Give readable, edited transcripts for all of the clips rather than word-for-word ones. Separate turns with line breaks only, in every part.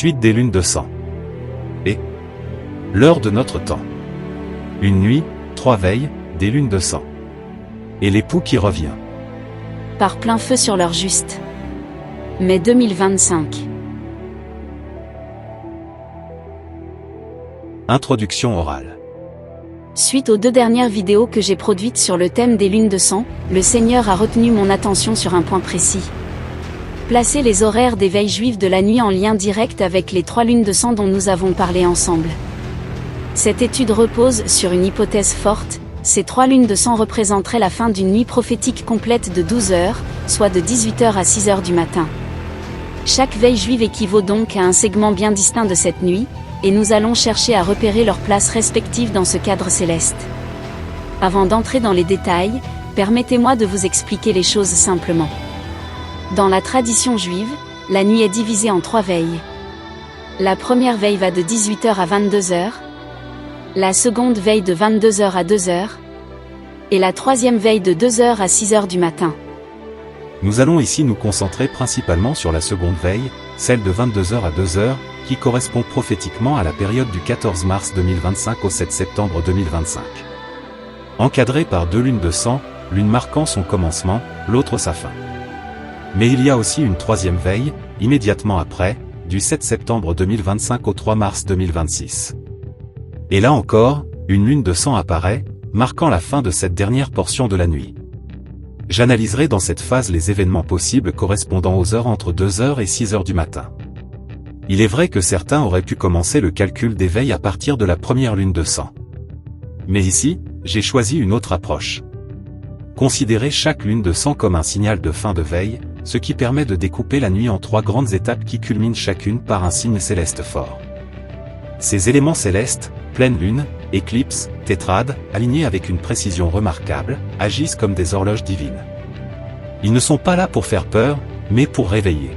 Suite des lunes de sang. Et l'heure de notre temps. Une nuit, 3 veilles, des lunes de sang. Et l'époux qui revient.
Par plein feu sur l'heure juste. Mai 2025.
Introduction orale.
Suite aux 2 dernières vidéos que j'ai produites sur le thème des lunes de sang, le Seigneur a retenu mon attention sur un point précis. Placer les horaires des veilles juives de la nuit en lien direct avec les 3 lunes de sang dont nous avons parlé ensemble. Cette étude repose sur une hypothèse forte, ces 3 lunes de sang représenteraient la fin d'une nuit prophétique complète de 12 heures, soit de 18h à 6h du matin. Chaque veille juive équivaut donc à un segment bien distinct de cette nuit, et nous allons chercher à repérer leurs places respectives dans ce cadre céleste. Avant d'entrer dans les détails, permettez-moi de vous expliquer les choses simplement. Dans la tradition juive, la nuit est divisée en 3 veilles. La première veille va de 18h à 22h, la seconde veille de 22h à 2h, et la troisième veille de 2h à 6h du matin.
Nous allons ici nous concentrer principalement sur la seconde veille, celle de 22h à 2h, qui correspond prophétiquement à la période du 14 mars 2025 au 7 septembre 2025. Encadrée par 2 lunes de sang, l'une marquant son commencement, l'autre sa fin. Mais il y a aussi une troisième veille, immédiatement après, du 7 septembre 2025 au 3 mars 2026. Et là encore, une lune de sang apparaît, marquant la fin de cette dernière portion de la nuit. J'analyserai dans cette phase les événements possibles correspondant aux heures entre 2h et 6h du matin. Il est vrai que certains auraient pu commencer le calcul des veilles à partir de la première lune de sang. Mais ici, j'ai choisi une autre approche. Considérer chaque lune de sang comme un signal de fin de veille, ce qui permet de découper la nuit en 3 grandes étapes qui culminent chacune par un signe céleste fort. Ces éléments célestes, pleine lune, éclipse, tétrade, alignés avec une précision remarquable, agissent comme des horloges divines. Ils ne sont pas là pour faire peur, mais pour réveiller.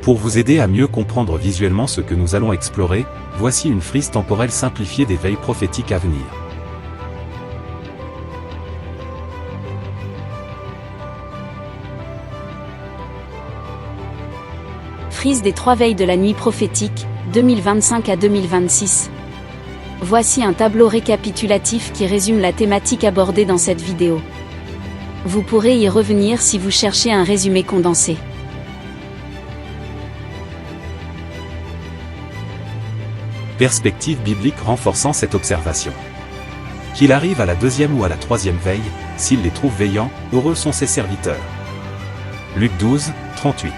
Pour vous aider à mieux comprendre visuellement ce que nous allons explorer, voici une frise temporelle simplifiée des veilles prophétiques à venir.
Frise des 3 veilles de la nuit prophétique, 2025 à 2026. Voici un tableau récapitulatif qui résume la thématique abordée dans cette vidéo. Vous pourrez y revenir si vous cherchez un résumé condensé.
Perspective biblique renforçant cette observation. Qu'il arrive à la 2e ou à la 3e veille, s'il les trouve veillants, heureux sont ses serviteurs. Luc 12, 38.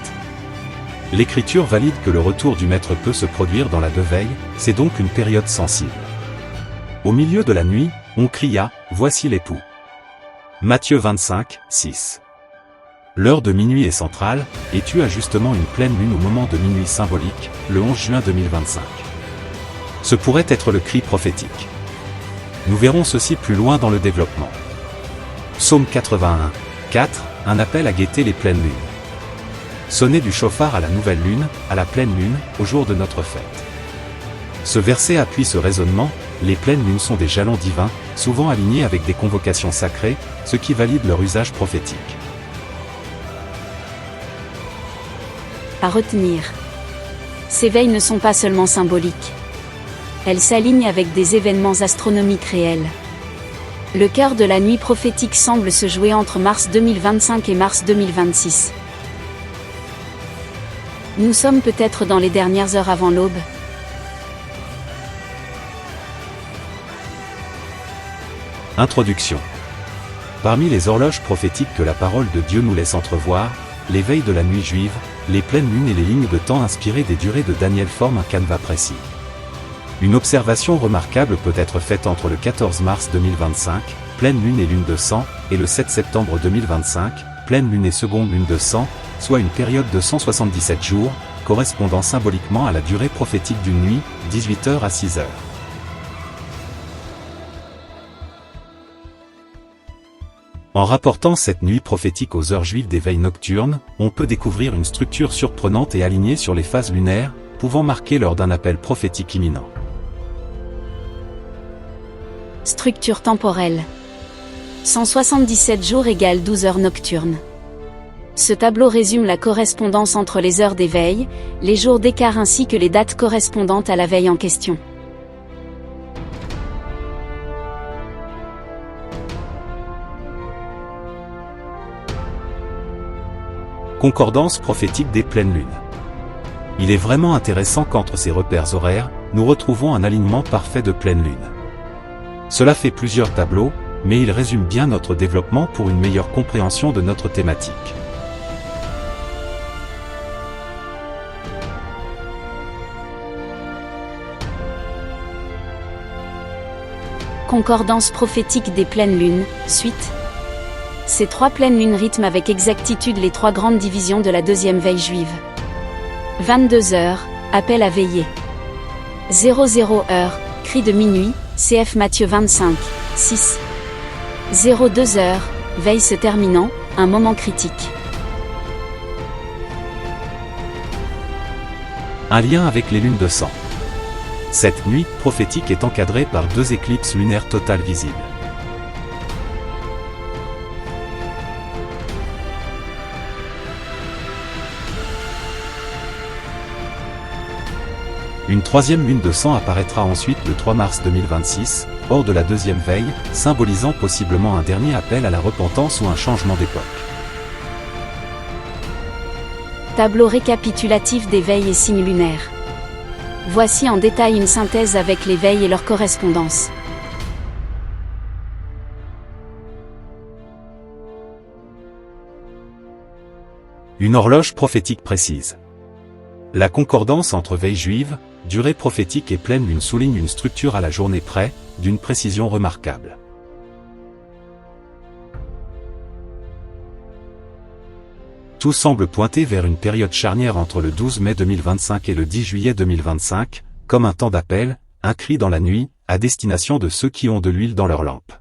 L'Écriture valide que le retour du Maître peut se produire dans la 2 veilles, c'est donc une période sensible. Au milieu de la nuit, on cria, « Voici l'époux ». Matthieu 25, 6. L'heure de minuit est centrale, et tu as justement une pleine lune au moment de minuit symbolique, le 11 juin 2025. Ce pourrait être le cri prophétique. Nous verrons ceci plus loin dans le développement. Psaume 81, 4, un appel à guetter les pleines lunes. Sonner du chauffard à la nouvelle lune, à la pleine lune, au jour de notre fête. Ce verset appuie ce raisonnement, les pleines lunes sont des jalons divins, souvent alignés avec des convocations sacrées, ce qui valide leur usage prophétique.
À retenir. Ces veilles ne sont pas seulement symboliques. Elles s'alignent avec des événements astronomiques réels. Le cœur de la nuit prophétique semble se jouer entre mars 2025 et mars 2026. Nous sommes peut-être dans les dernières heures avant l'aube.
Introduction. Parmi les horloges prophétiques que la parole de Dieu nous laisse entrevoir, les veilles de la nuit juive, les pleines lunes et les lignes de temps inspirées des durées de Daniel forment un canevas précis. Une observation remarquable peut être faite entre le 14 mars 2025, pleine lune et lune de sang, et le 7 septembre 2025, pleine lune et seconde lune de sang, soit une période de 177 jours, correspondant symboliquement à la durée prophétique d'une nuit, 18h à 6h. En rapportant cette nuit prophétique aux heures juives des veilles nocturnes, on peut découvrir une structure surprenante et alignée sur les phases lunaires, pouvant marquer l'heure d'un appel prophétique imminent.
Structure temporelle. 177 jours égale 12 heures nocturnes. Ce tableau résume la correspondance entre les heures des veilles, les jours d'écart ainsi que les dates correspondantes à la veille en question.
Concordance prophétique des pleines lunes. Il est vraiment intéressant qu'entre ces repères horaires, nous retrouvons un alignement parfait de pleine lune. Cela fait plusieurs tableaux, mais il résume bien notre développement pour une meilleure compréhension de notre thématique.
Concordance prophétique des pleines lunes, suite. Ces trois pleines lunes rythment avec exactitude les trois grandes divisions de la deuxième veille juive. 22 heures, appel à veiller. 00 heures, cri de minuit, cf Matthieu 25, 6. 02 heures, veille se terminant, un moment critique.
Un lien avec les lunes de sang. Cette nuit prophétique est encadrée par deux éclipses lunaires totales visibles. Une troisième lune de sang apparaîtra ensuite le 3 mars 2026, hors de la deuxième veille, symbolisant possiblement un dernier appel à la repentance ou un changement d'époque.
Tableau récapitulatif des veilles et signes lunaires. Voici en détail une synthèse avec les veilles et leurs correspondances.
Une horloge prophétique précise. La concordance entre veille juive, durée prophétique et pleine lune souligne une structure à la journée près, d'une précision remarquable. Tout semble pointer vers une période charnière entre le 12 mai 2025 et le 10 juillet 2025, comme un temps d'appel, un cri dans la nuit, à destination de ceux qui ont de l'huile dans leurs lampes.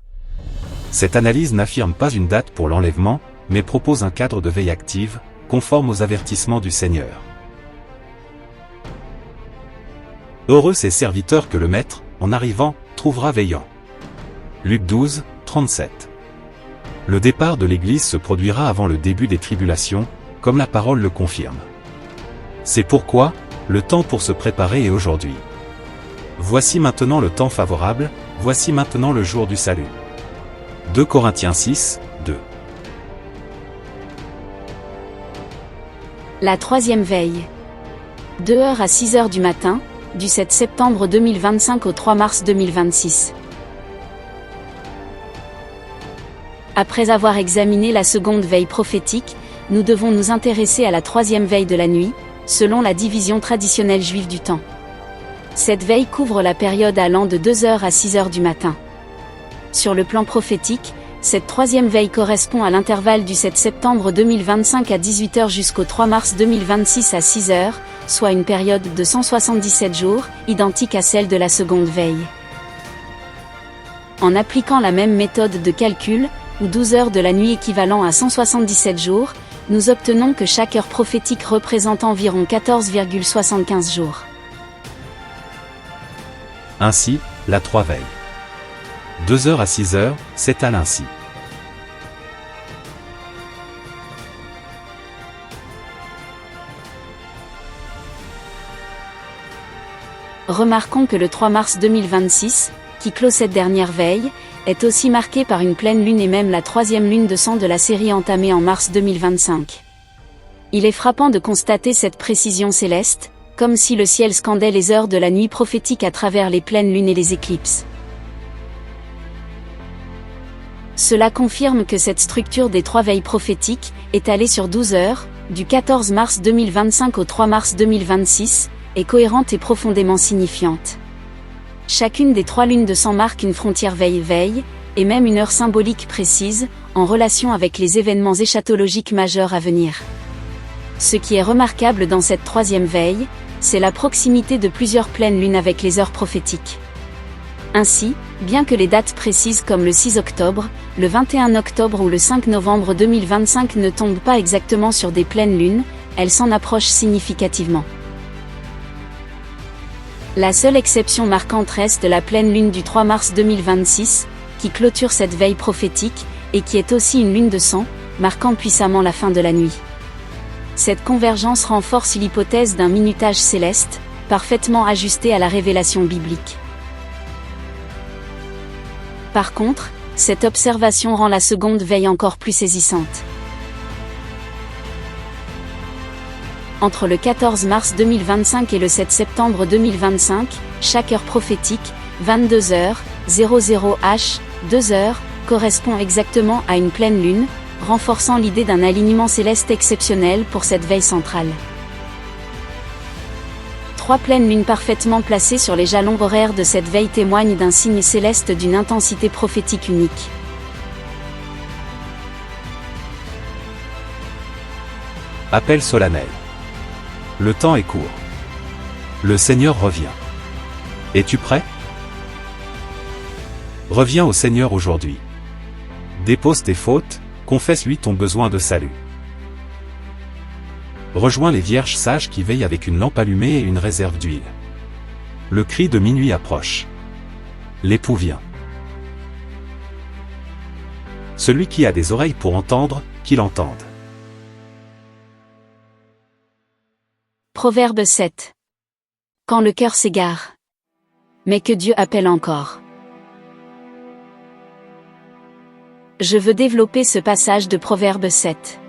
Cette analyse n'affirme pas une date pour l'enlèvement, mais propose un cadre de veille active, conforme aux avertissements du Seigneur. Heureux ces serviteurs que le Maître, en arrivant, trouvera veillant. Luc 12, 37. Le départ de l'Église se produira avant le début des tribulations, comme la parole le confirme. C'est pourquoi, le temps pour se préparer est aujourd'hui. Voici maintenant le temps favorable, voici maintenant le jour du salut. 2 Corinthiens 6, 2.
La troisième veille. 2 heures à 6 heures du matin, du 7 septembre 2025 au 3 mars 2026. Après avoir examiné la seconde veille prophétique, nous devons nous intéresser à la troisième veille de la nuit, selon la division traditionnelle juive du temps. Cette veille couvre la période allant de 2 heures à 6 heures du matin. Sur le plan prophétique, cette troisième veille correspond à l'intervalle du 7 septembre 2025 à 18 heures jusqu'au 3 mars 2026 à 6 heures, soit une période de 177 jours, identique à celle de la seconde veille. En appliquant la même méthode de calcul, ou 12 heures de la nuit équivalent à 177 jours, nous obtenons que chaque heure prophétique représente environ 14,75 jours.
Ainsi, la 3 veilles. 2 heures à 6 heures, s'étale ainsi.
Remarquons que le 3 mars 2026, qui clôt cette dernière veille, est aussi marqué par une pleine lune et même la troisième lune de sang de la série entamée en mars 2025. Il est frappant de constater cette précision céleste, comme si le ciel scandait les heures de la nuit prophétique à travers les pleines lunes et les éclipses. Cela confirme que cette structure des 3 veilles prophétiques, étalée sur 12 heures, du 14 mars 2025 au 3 mars 2026, est cohérente et profondément signifiante. Chacune des 3 lunes de sang marque une frontière veille-veille, et même une heure symbolique précise, en relation avec les événements eschatologiques majeurs à venir. Ce qui est remarquable dans cette troisième veille, c'est la proximité de plusieurs pleines lunes avec les heures prophétiques. Ainsi, bien que les dates précises comme le 6 octobre, le 21 octobre ou le 5 novembre 2025 ne tombent pas exactement sur des pleines lunes, elles s'en approchent significativement. La seule exception marquante reste la pleine lune du 3 mars 2026, qui clôture cette veille prophétique, et qui est aussi une lune de sang, marquant puissamment la fin de la nuit. Cette convergence renforce l'hypothèse d'un minutage céleste, parfaitement ajusté à la révélation biblique. Par contre, cette observation rend la seconde veille encore plus saisissante. Entre le 14 mars 2025 et le 7 septembre 2025, chaque heure prophétique, 22h, 00h, 2h, correspond exactement à une pleine lune, renforçant l'idée d'un alignement céleste exceptionnel pour cette veille centrale. 3 pleines lunes parfaitement placées sur les jalons horaires de cette veille témoignent d'un signe céleste d'une intensité prophétique unique.
Appel solennel. Le temps est court. Le Seigneur revient. Es-tu prêt? Reviens au Seigneur aujourd'hui. Dépose tes fautes, confesse-lui ton besoin de salut. Rejoins les vierges sages qui veillent avec une lampe allumée et une réserve d'huile. Le cri de minuit approche. L'époux vient. Celui qui a des oreilles pour entendre, qu'il entende.
Proverbe 7. Quand le cœur s'égare, mais que Dieu appelle encore. Je veux développer ce passage de Proverbe 7.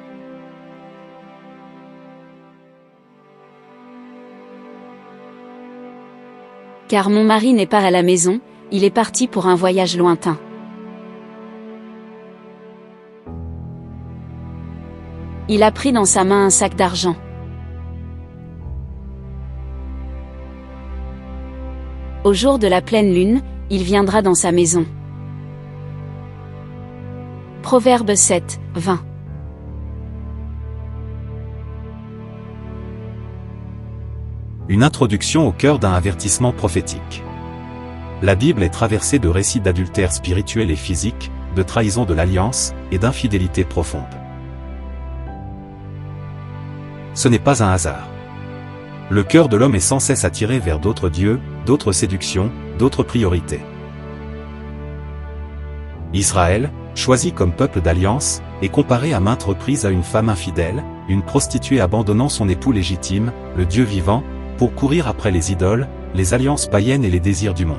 Car mon mari n'est pas à la maison, il est parti pour un voyage lointain. Il a pris dans sa main un sac d'argent. Au jour de la pleine lune, il viendra dans sa maison. Proverbe 7, 20.
Une introduction au cœur d'un avertissement prophétique. La Bible est traversée de récits d'adultère spirituel et physique, de trahison de l'alliance, et d'infidélité profonde. Ce n'est pas un hasard. Le cœur de l'homme est sans cesse attiré vers d'autres dieux, d'autres séductions, d'autres priorités. Israël, choisi comme peuple d'alliance, est comparé à maintes reprises à une femme infidèle, une prostituée abandonnant son époux légitime, le Dieu vivant, pour courir après les idoles, les alliances païennes et les désirs du monde.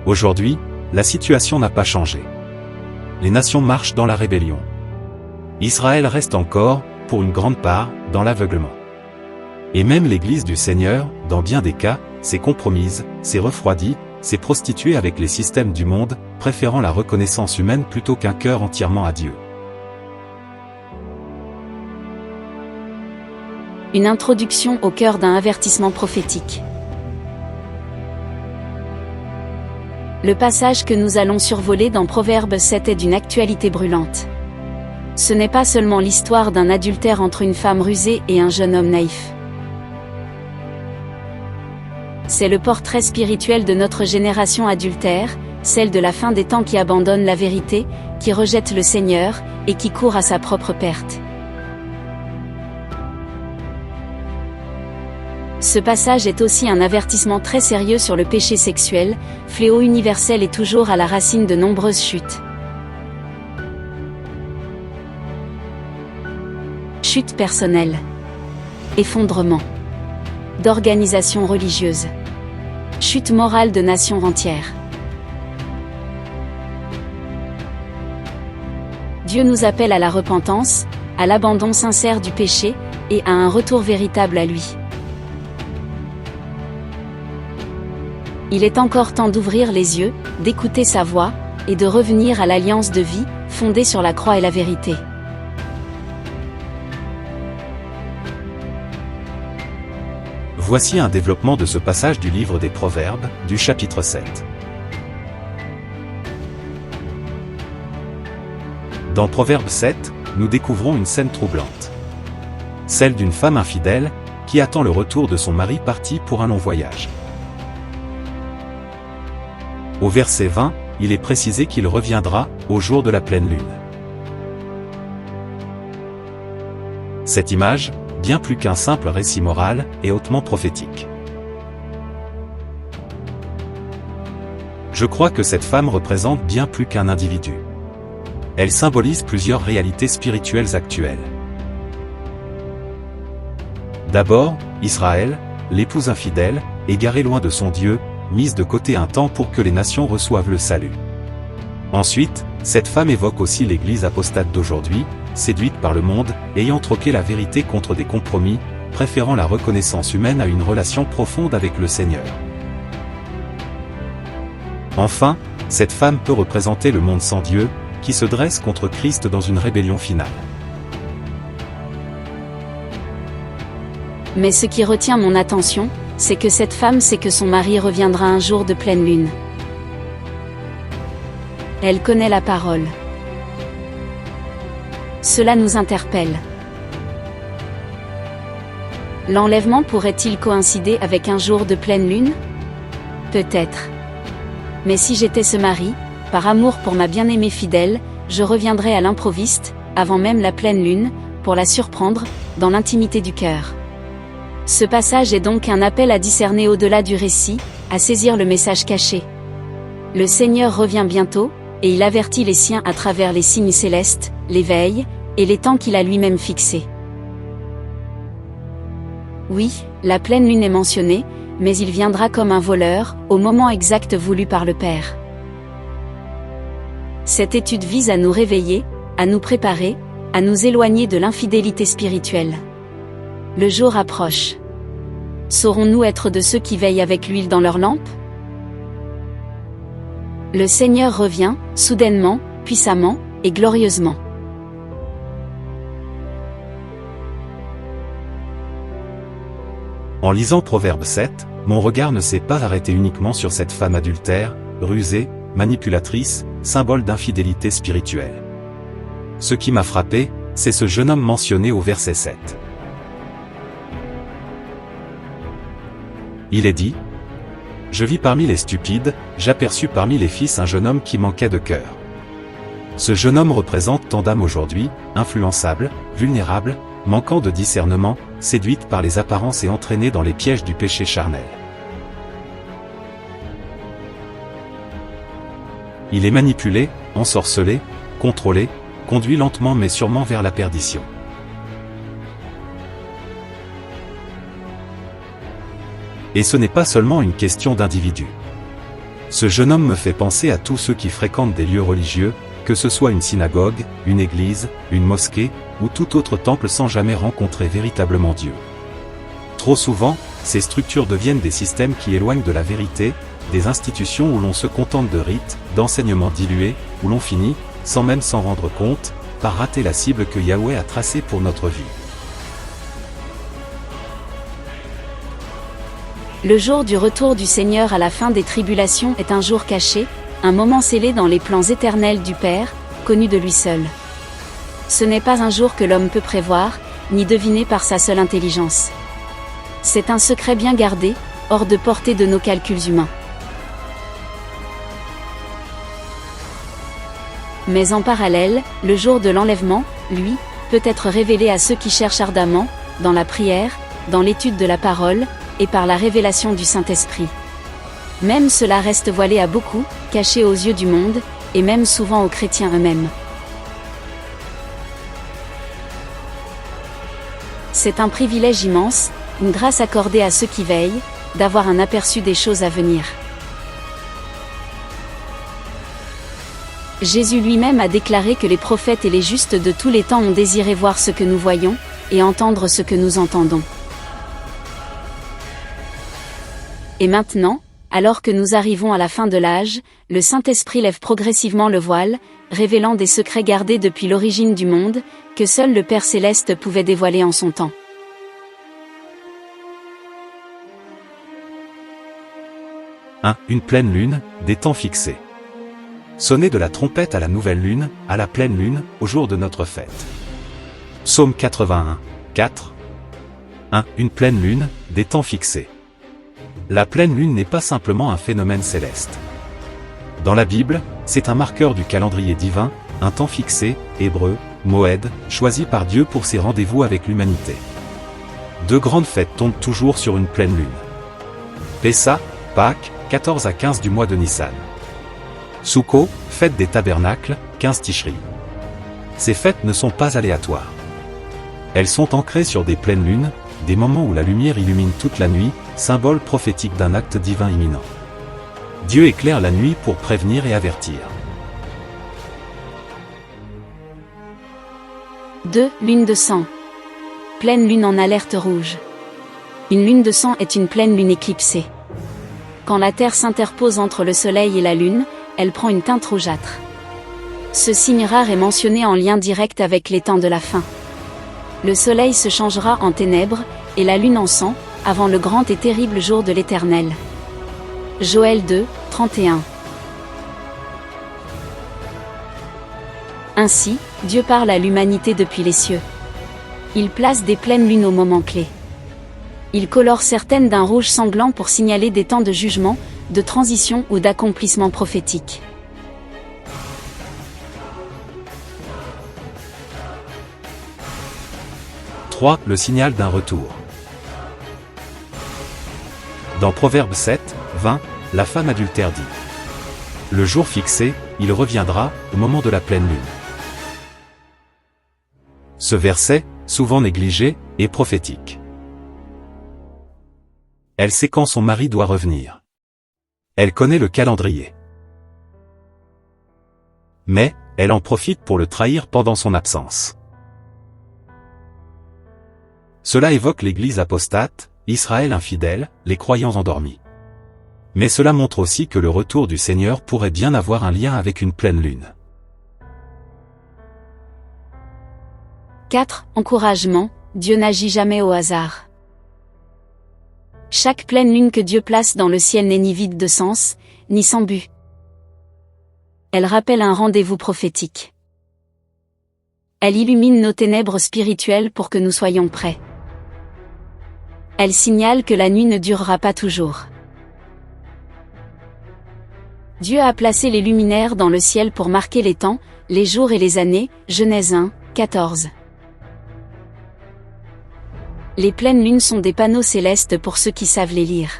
Aujourd'hui, la situation n'a pas changé. Les nations marchent dans la rébellion. Israël reste encore, pour une grande part, dans l'aveuglement. Et même l'Église du Seigneur, dans bien des cas, s'est compromise, s'est refroidie, s'est prostituée avec les systèmes du monde, préférant la reconnaissance humaine plutôt qu'un cœur entièrement à Dieu.
Une introduction au cœur d'un avertissement prophétique. Le passage que nous allons survoler dans Proverbe 7 est d'une actualité brûlante. Ce n'est pas seulement l'histoire d'un adultère entre une femme rusée et un jeune homme naïf. C'est le portrait spirituel de notre génération adultère, celle de la fin des temps qui abandonne la vérité, qui rejette le Seigneur, et qui court à sa propre perte. Ce passage est aussi un avertissement très sérieux sur le péché sexuel, fléau universel et toujours à la racine de nombreuses chutes. Chute personnelle. Effondrement. D'organisations religieuses. Chute morale de nations entières. Dieu nous appelle à la repentance, à l'abandon sincère du péché, et à un retour véritable à lui. Il est encore temps d'ouvrir les yeux, d'écouter sa voix, et de revenir à l'alliance de vie, fondée sur la croix et la vérité.
Voici un développement de ce passage du livre des Proverbes, du chapitre 7. Dans Proverbe 7, nous découvrons une scène troublante. Celle d'une femme infidèle, qui attend le retour de son mari parti pour un long voyage. Au verset 20, il est précisé qu'il reviendra, au jour de la pleine lune. Cette image, bien plus qu'un simple récit moral, est hautement prophétique. Je crois que cette femme représente bien plus qu'un individu. Elle symbolise plusieurs réalités spirituelles actuelles. D'abord, Israël, l'épouse infidèle, égarée loin de son Dieu, mise de côté un temps pour que les nations reçoivent le salut. Ensuite, cette femme évoque aussi l'Église apostate d'aujourd'hui, séduite par le monde, ayant troqué la vérité contre des compromis, préférant la reconnaissance humaine à une relation profonde avec le Seigneur. Enfin, cette femme peut représenter le monde sans Dieu, qui se dresse contre Christ dans une rébellion finale.
Mais ce qui retient mon attention, c'est que cette femme sait que son mari reviendra un jour de pleine lune. Elle connaît la parole. Cela nous interpelle. L'enlèvement pourrait-il coïncider avec un jour de pleine lune? Peut-être. Mais si j'étais ce mari, par amour pour ma bien-aimée fidèle, je reviendrais à l'improviste, avant même la pleine lune, pour la surprendre, dans l'intimité du cœur. Ce passage est donc un appel à discerner au-delà du récit, à saisir le message caché. Le Seigneur revient bientôt, et il avertit les siens à travers les signes célestes, les veilles, et les temps qu'il a lui-même fixés. Oui, la pleine lune est mentionnée, mais il viendra comme un voleur, au moment exact voulu par le Père. Cette étude vise à nous réveiller, à nous préparer, à nous éloigner de l'infidélité spirituelle. Le jour approche. Saurons-nous être de ceux qui veillent avec l'huile dans leur lampe? Le Seigneur revient, soudainement, puissamment, et glorieusement.
En lisant Proverbe 7, mon regard ne s'est pas arrêté uniquement sur cette femme adultère, rusée, manipulatrice, symbole d'infidélité spirituelle. Ce qui m'a frappé, c'est ce jeune homme mentionné au verset 7. Il est dit: « Je vis parmi les stupides, j'aperçus parmi les fils un jeune homme qui manquait de cœur. » Ce jeune homme représente tant d'âmes aujourd'hui, influençables, vulnérables, manquant de discernement, séduites par les apparences et entraînées dans les pièges du péché charnel. Il est manipulé, ensorcelé, contrôlé, conduit lentement mais sûrement vers la perdition. Et ce n'est pas seulement une question d'individu. Ce jeune homme me fait penser à tous ceux qui fréquentent des lieux religieux, que ce soit une synagogue, une église, une mosquée, ou tout autre temple sans jamais rencontrer véritablement Dieu. Trop souvent, ces structures deviennent des systèmes qui éloignent de la vérité, des institutions où l'on se contente de rites, d'enseignements dilués, où l'on finit, sans même s'en rendre compte, par rater la cible que Yahweh a tracée pour notre vie.
Le jour du retour du Seigneur à la fin des tribulations est un jour caché, un moment scellé dans les plans éternels du Père, connu de lui seul. Ce n'est pas un jour que l'homme peut prévoir, ni deviner par sa seule intelligence. C'est un secret bien gardé, hors de portée de nos calculs humains. Mais en parallèle, le jour de l'enlèvement, lui, peut être révélé à ceux qui cherchent ardemment, dans la prière, dans l'étude de la parole, et par la révélation du Saint-Esprit. Même cela reste voilé à beaucoup, caché aux yeux du monde, et même souvent aux chrétiens eux-mêmes. C'est un privilège immense, une grâce accordée à ceux qui veillent, d'avoir un aperçu des choses à venir. Jésus lui-même a déclaré que les prophètes et les justes de tous les temps ont désiré voir ce que nous voyons, et entendre ce que nous entendons. Et maintenant, alors que nous arrivons à la fin de l'âge, le Saint-Esprit lève progressivement le voile, révélant des secrets gardés depuis l'origine du monde, que seul le Père Céleste pouvait dévoiler en son temps.
Une pleine lune, des temps fixés. Sonner de la trompette à la nouvelle lune, à la pleine lune, au jour de notre fête. Psaume 81, 4. Une pleine lune, des temps fixés. La pleine lune n'est pas simplement un phénomène céleste. Dans la Bible, c'est un marqueur du calendrier divin, un temps fixé, hébreu, Moed, choisi par Dieu pour ses rendez-vous avec l'humanité. Deux grandes fêtes tombent toujours sur une pleine lune. Pessa, Pâques, 14 à 15 du mois de Nissan. Souko, fête des tabernacles, 15 Tishri. Ces fêtes ne sont pas aléatoires. Elles sont ancrées sur des pleines lunes, des moments où la lumière illumine toute la nuit, symbole prophétique d'un acte divin imminent. Dieu éclaire la nuit pour prévenir et avertir.
2. Lune de sang. Pleine lune en alerte rouge. Une lune de sang est une pleine lune éclipsée. Quand la Terre s'interpose entre le Soleil et la Lune, elle prend une teinte rougeâtre. Ce signe rare est mentionné en lien direct avec les temps de la fin. Le Soleil se changera en ténèbres, et la Lune en sang, avant le grand et terrible jour de l'Éternel. Joël 2, 31. Ainsi, Dieu parle à l'humanité depuis les cieux. Il place des pleines lunes au moment clé. Il colore certaines d'un rouge sanglant pour signaler des temps de jugement, de transition ou d'accomplissement prophétique. «
3. Le signal d'un retour. Dans Proverbe 7, 20, la femme adultère dit : le jour fixé, il reviendra, au moment de la pleine lune. Ce verset, souvent négligé, est prophétique. Elle sait quand son mari doit revenir. Elle connaît le calendrier. Mais, elle en profite pour le trahir pendant son absence. Cela évoque l'Église apostate, Israël infidèle, les croyants endormis. Mais cela montre aussi que le retour du Seigneur pourrait bien avoir un lien avec une pleine lune.
4. Encouragement, Dieu n'agit jamais au hasard. Chaque pleine lune que Dieu place dans le ciel n'est ni vide de sens, ni sans but. Elle rappelle un rendez-vous prophétique. Elle illumine nos ténèbres spirituelles pour que nous soyons prêts. Elle signale que la nuit ne durera pas toujours. Dieu a placé les luminaires dans le ciel pour marquer les temps, les jours et les années, Genèse 1, 14. Les pleines lunes sont des panneaux célestes pour ceux qui savent les lire.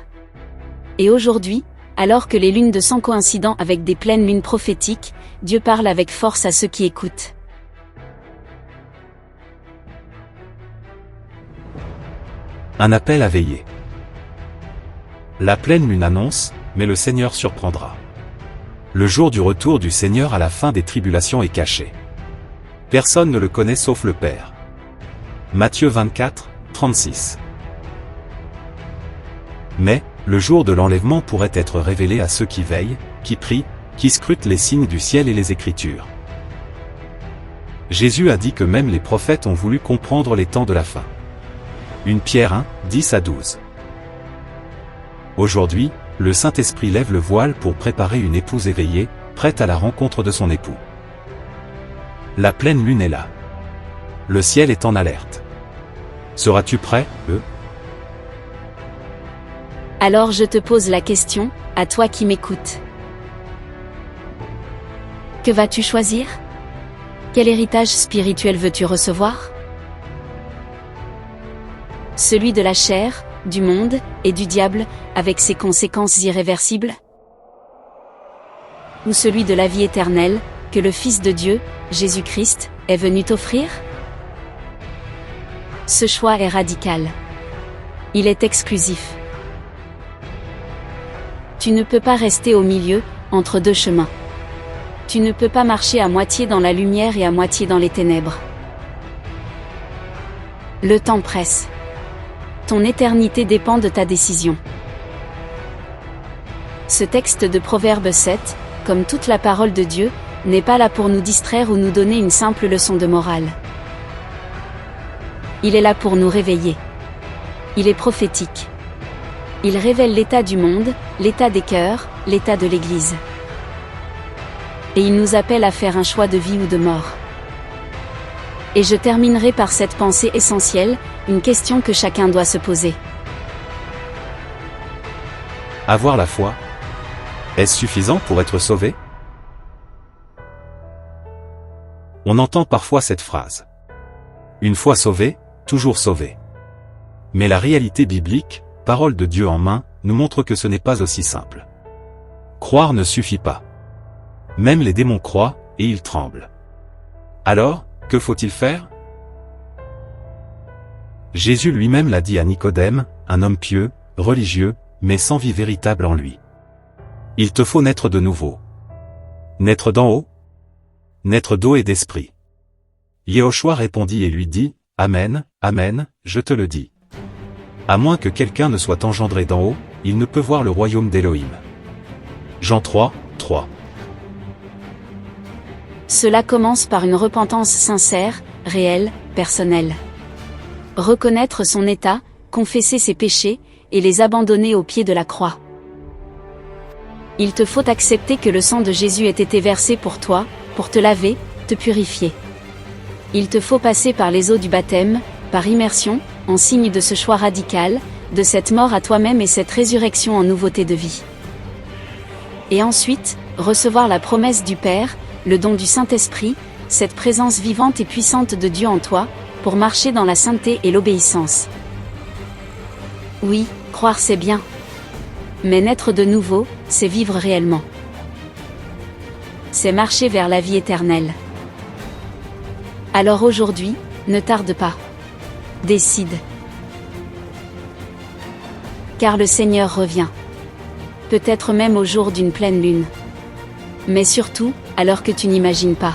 Et aujourd'hui, alors que les lunes de sang coïncident avec des pleines lunes prophétiques, Dieu parle avec force à ceux qui écoutent.
Un appel à veiller. La pleine lune annonce, mais le Seigneur surprendra. Le jour du retour du Seigneur à la fin des tribulations est caché. Personne ne le connaît sauf le Père. Matthieu 24, 36. Mais, le jour de l'enlèvement pourrait être révélé à ceux qui veillent, qui prient, qui scrutent les signes du ciel et les Écritures. Jésus a dit que même les prophètes ont voulu comprendre les temps de la fin. 1 Pierre 1, 10 à 12. Aujourd'hui, le Saint-Esprit lève le voile pour préparer une épouse éveillée, prête à la rencontre de son époux. La pleine lune est là. Le ciel est en alerte. Seras-tu prêt,
Alors je te pose la question, à toi qui m'écoutes. Que vas-tu choisir? Quel héritage spirituel veux-tu recevoir? Celui de la chair, du monde, et du diable, avec ses conséquences irréversibles? Ou celui de la vie éternelle, que le Fils de Dieu, Jésus-Christ, est venu t'offrir? Ce choix est radical. Il est exclusif. Tu ne peux pas rester au milieu, entre deux chemins. Tu ne peux pas marcher à moitié dans la lumière et à moitié dans les ténèbres. Le temps presse. Ton éternité dépend de ta décision. Ce texte de Proverbe 7, comme toute la parole de Dieu, n'est pas là pour nous distraire ou nous donner une simple leçon de morale. Il est là pour nous réveiller. Il est prophétique. Il révèle l'état du monde, l'état des cœurs, l'état de l'Église. Et il nous appelle à faire un choix de vie ou de mort. Et je terminerai par cette pensée essentielle, une question que chacun doit se poser.
Avoir la foi, est-ce suffisant pour être sauvé? On entend parfois cette phrase. Une fois sauvé, toujours sauvé. Mais la réalité biblique, parole de Dieu en main, nous montre que ce n'est pas aussi simple. Croire ne suffit pas. Même les démons croient, et ils tremblent. Alors, que faut-il faire? Jésus lui-même l'a dit à Nicodème, un homme pieux, religieux, mais sans vie véritable en lui. Il te faut naître de nouveau. Naître d'en haut? Naître d'eau et d'esprit. Yehoshua répondit et lui dit, Amen, Amen, je te le dis. À moins que quelqu'un ne soit engendré d'en haut, il ne peut voir le royaume d'Élohim. Jean 3, 3.
Cela commence par une repentance sincère, réelle, personnelle. Reconnaître son état, confesser ses péchés, et les abandonner au pied de la croix. Il te faut accepter que le sang de Jésus ait été versé pour toi, pour te laver, te purifier. Il te faut passer par les eaux du baptême, par immersion, en signe de ce choix radical, de cette mort à toi-même et cette résurrection en nouveauté de vie. Et ensuite, recevoir la promesse du Père, le don du Saint-Esprit, cette présence vivante et puissante de Dieu en toi, pour marcher dans la sainteté et l'obéissance. Oui, croire c'est bien. Mais naître de nouveau, c'est vivre réellement. C'est marcher vers la vie éternelle. Alors aujourd'hui, ne tarde pas. Décide. Car le Seigneur revient. Peut-être même au jour d'une pleine lune. Mais surtout, à l'heure que tu n'imagines pas.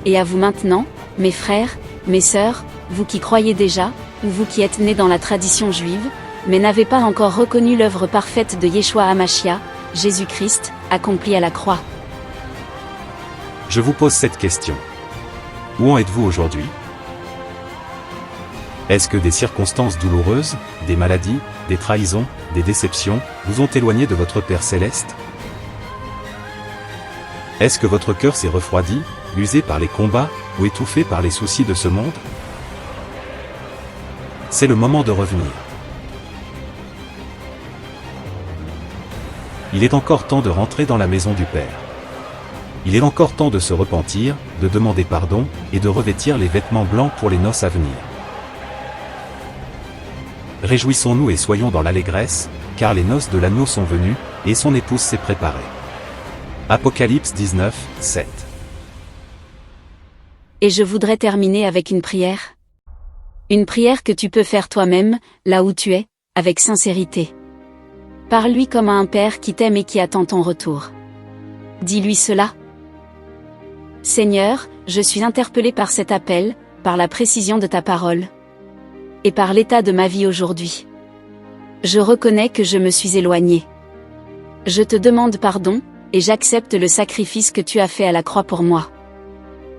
Et à vous maintenant, mes frères, mes sœurs, vous qui croyez déjà, ou vous qui êtes nés dans la tradition juive, mais n'avez pas encore reconnu l'œuvre parfaite de Yeshua HaMashiach, Jésus-Christ, accompli à la croix.
Je vous pose cette question. Où en êtes-vous aujourd'hui? Est-ce que des circonstances douloureuses, des maladies, des trahisons, des déceptions, vous ont éloigné de votre Père Céleste? Est-ce que votre cœur s'est refroidi, usé par les combats, ou étouffé par les soucis de ce monde? C'est le moment de revenir. Il est encore temps de rentrer dans la maison du Père. Il est encore temps de se repentir, de demander pardon, et de revêtir les vêtements blancs pour les noces à venir. Réjouissons-nous et soyons dans l'allégresse, car les noces de l'agneau sont venues, et son épouse s'est préparée. Apocalypse 19, 7.
Et je voudrais terminer avec une prière. Une prière que tu peux faire toi-même, là où tu es, avec sincérité. Parle-lui comme à un père qui t'aime et qui attend ton retour. Dis-lui cela. Seigneur, je suis interpellé par cet appel, par la précision de ta parole. Et par l'état de ma vie aujourd'hui. Je reconnais que je me suis éloigné. Je te demande pardon, et j'accepte le sacrifice que tu as fait à la croix pour moi.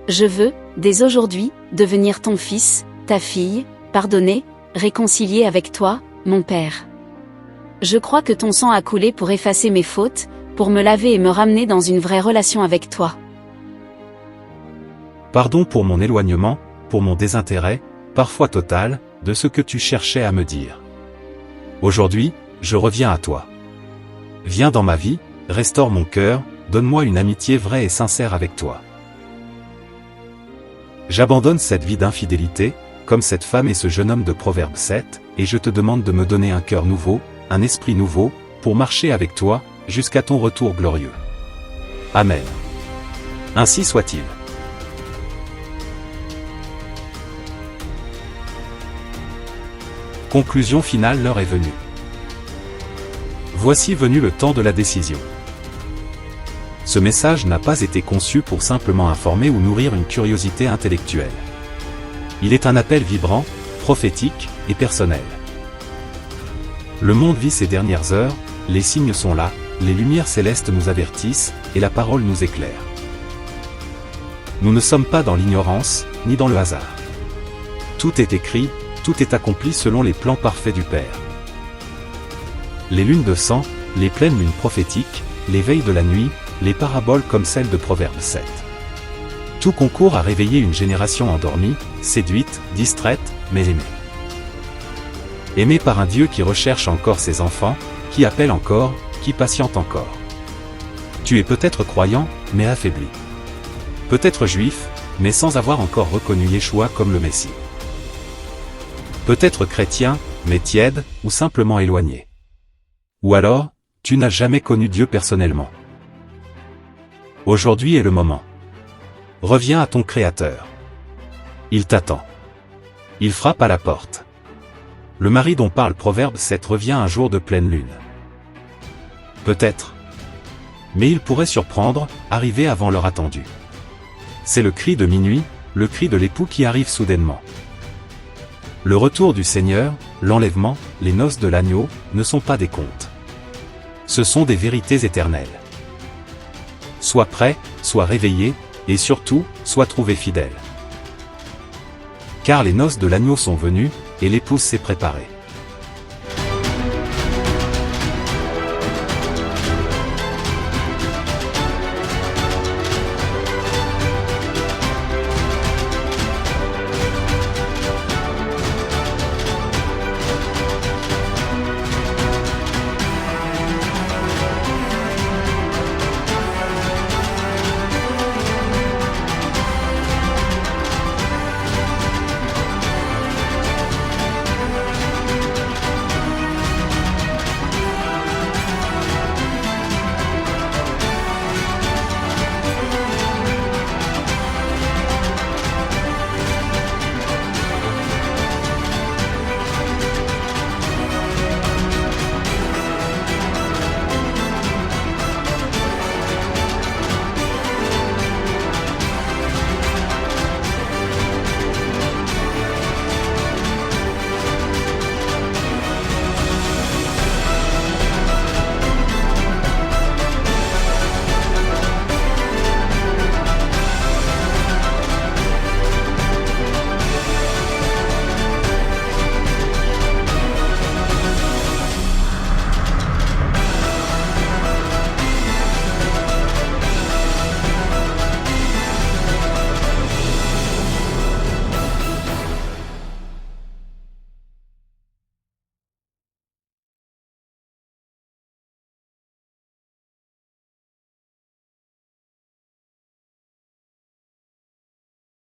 Je veux, dès aujourd'hui, devenir ton fils, ta fille, pardonner, réconcilier avec toi, mon Père. Je crois que ton sang a coulé pour effacer mes fautes, pour me laver et me ramener dans une vraie relation avec toi.
Pardon pour mon éloignement, pour mon désintérêt, parfois total, de ce que tu cherchais à me dire. Aujourd'hui, je reviens à toi. Viens dans ma vie, restaure mon cœur, donne-moi une amitié vraie et sincère avec toi. J'abandonne cette vie d'infidélité, comme cette femme et ce jeune homme de Proverbe 7, et je te demande de me donner un cœur nouveau, un esprit nouveau, pour marcher avec toi, jusqu'à ton retour glorieux. Amen. Ainsi soit-il. Conclusion finale, l'heure est venue. Voici venu le temps de la décision. Ce message n'a pas été conçu pour simplement informer ou nourrir une curiosité intellectuelle. Il est un appel vibrant, prophétique et personnel. Le monde vit ses dernières heures, les signes sont là, les lumières célestes nous avertissent, et la parole nous éclaire. Nous ne sommes pas dans l'ignorance, ni dans le hasard. Tout est écrit, tout est accompli selon les plans parfaits du Père. Les lunes de sang, les pleines lunes prophétiques, les veilles de la nuit, les paraboles comme celle de Proverbe 7. Tout concourt à réveiller une génération endormie, séduite, distraite, mais aimée. Aimée par un Dieu qui recherche encore ses enfants, qui appelle encore, qui patiente encore. Tu es peut-être croyant, mais affaibli. Peut-être juif, mais sans avoir encore reconnu Yeshua comme le Messie. Peut-être chrétien, mais tiède, ou simplement éloigné. Ou alors, tu n'as jamais connu Dieu personnellement. Aujourd'hui est le moment. Reviens à ton Créateur. Il t'attend. Il frappe à la porte. Le mari dont parle Proverbe 7 revient un jour de pleine lune. Peut-être. Mais il pourrait surprendre, arriver avant l'heure attendue. C'est le cri de minuit, le cri de l'époux qui arrive soudainement. Le retour du Seigneur, l'enlèvement, les noces de l'agneau, ne sont pas des contes. Ce sont des vérités éternelles. Sois prêt, sois réveillé, et surtout, sois trouvé fidèle. Car les noces de l'agneau sont venues, et l'épouse s'est préparée.